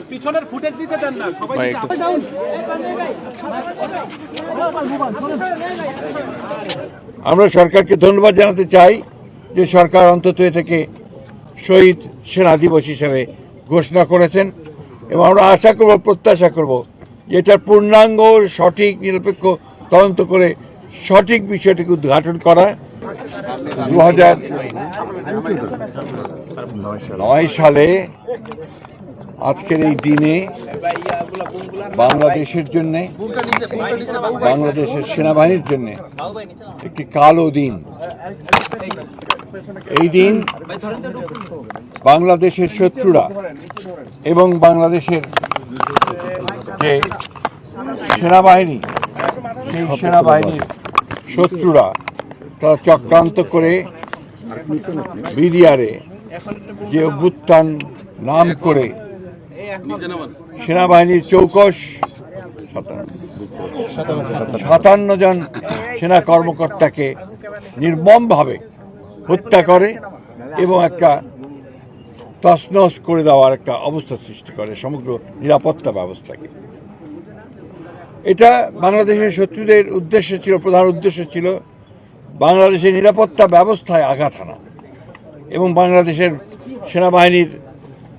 পিছনের ফুটেজ দিতে দেন না সবাই। আমরা সরকারকে ধন্যবাদ জানাতে চাই যে সরকার অন্তত এটাকে শহীদ সেনা দিবস হিসেবে ঘোষণা করেছেন এবং আমরা আশা করব, প্রত্যাশা করব যে এটার পূর্ণাঙ্গ সঠিক নিরপেক্ষ তদন্ত করে সঠিক বিষয়টিকে উদ্ঘাটন করা। 2009 সালে আজকের এই দিনে বাংলাদেশের জন্য, বাংলাদেশের সেনাবাহিনীর জন্য একটি কালো দিন। এই দিন বাংলাদেশের শত্রুরা এবং বাংলাদেশের যে সেনাবাহিনী, সেই সেনাবাহিনীর শত্রুরা তারা চক্রান্ত করে বিডিআরে যে অভ্যুত্থান নাম করে সেনাবাহিনীর চৌকস 57 জন সেনা কর্মকর্তাকে নির্মমভাবে হত্যা করে এবং একটা তছনছ করে দেওয়ার একটা অবস্থা সৃষ্টি করে সমগ্র নিরাপত্তা ব্যবস্থাকে। এটা বাংলাদেশের শত্রুদের উদ্দেশ্য ছিল, প্রধান উদ্দেশ্য ছিল বাংলাদেশের নিরাপত্তা ব্যবস্থায় আঘাত হানা এবং বাংলাদেশের সেনাবাহিনীর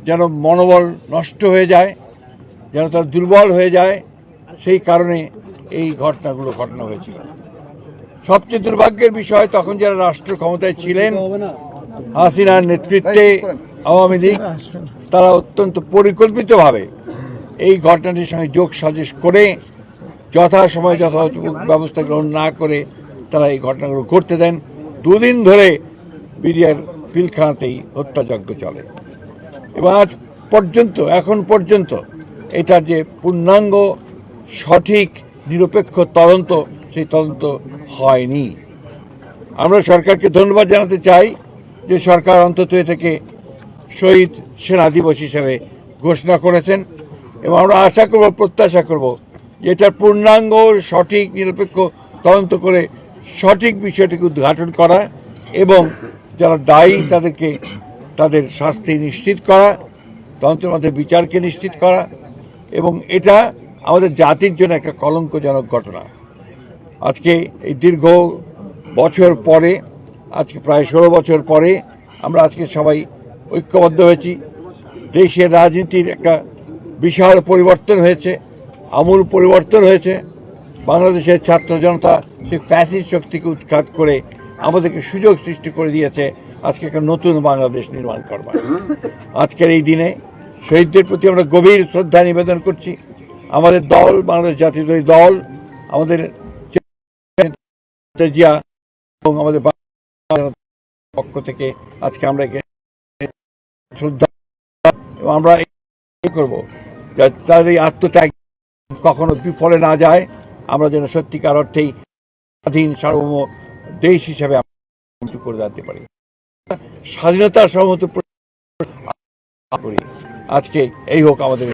যেন মনোবল নষ্ট হয়ে যায়, যেন তার দুর্বল হয়ে যায়, সেই কারণে এই ঘটনাগুলো ঘটনা হয়েছিল। সবচেয়ে দুর্ভাগ্যের বিষয়, তখন যারা রাষ্ট্র ক্ষমতায় ছিলেন, হাসিনার নেতৃত্বে আওয়ামী লীগ, তারা অত্যন্ত পরিকল্পিতভাবে এই ঘটনাটির সঙ্গে যোগ সাজেশ করে যথাসময়ে যথাযথ ব্যবস্থা গ্রহণ না করে তারা এই ঘটনাগুলো ঘটতে দেন। 2 দিন ধরে বিডিআর পিলখানাতেই হত্যাযজ্ঞ চলে এবং আজ পর্যন্ত, এখন পর্যন্ত এটার যে পূর্ণাঙ্গ সঠিক নিরপেক্ষ তদন্ত, সেই তদন্ত হয়নি। আমরা সরকারকে ধন্যবাদ জানাতে চাই যে সরকার অন্তত এটাকে শহীদ সেনা দিবস হিসেবে ঘোষণা করেছেন এবং আমরা আশা করব, প্রত্যাশা করব যে এটার পূর্ণাঙ্গ সঠিক নিরপেক্ষ তদন্ত করে সঠিক বিষয়টিকে উদ্ঘাটন করা এবং যারা দায়ী তাদেরকে তাদের শাস্তি নিশ্চিত করা, তদন্তের মধ্যে বিচারকে নিশ্চিত করা। এবং এটা আমাদের জাতির জন্য একটা কলঙ্কজনক ঘটনা। আজকে এই দীর্ঘ বছর পরে, আজকে প্রায় 16 বছর পরে আমরা আজকে সবাই ঐক্যবদ্ধ হয়েছি। দেশের রাজনীতির একটা বিশাল পরিবর্তন হয়েছে, আমূল পরিবর্তন হয়েছে। বাংলাদেশের ছাত্র জনতা সেই ফ্যাসিস্ট শক্তিকে উৎখাত করে আমাদেরকে সুযোগ সৃষ্টি করে দিয়েছে আজকে একটা নতুন বাংলাদেশ নির্মাণ করবার। আজকের এই দিনে শহীদদের প্রতি আমরা গভীর শ্রদ্ধা নিবেদন করছি। আমাদের দল, বাংলাদেশ জাতীয়তাবাদী দল, আমাদের জিয়া এবং আমাদের পক্ষ থেকে আজকে আমরা শ্রদ্ধা এবং আমরা করব তাদের এই আত্মত্যাগ কখনো বিফলে না যায়। আমরা যেন সত্যিকার অর্থেই স্বাধীন সার্বভৌম দেশ হিসাবে কিছু করে দাঁড়াতে পারি। স্বাধীনতার সহমত করি। আজকে এই হোক আমাদের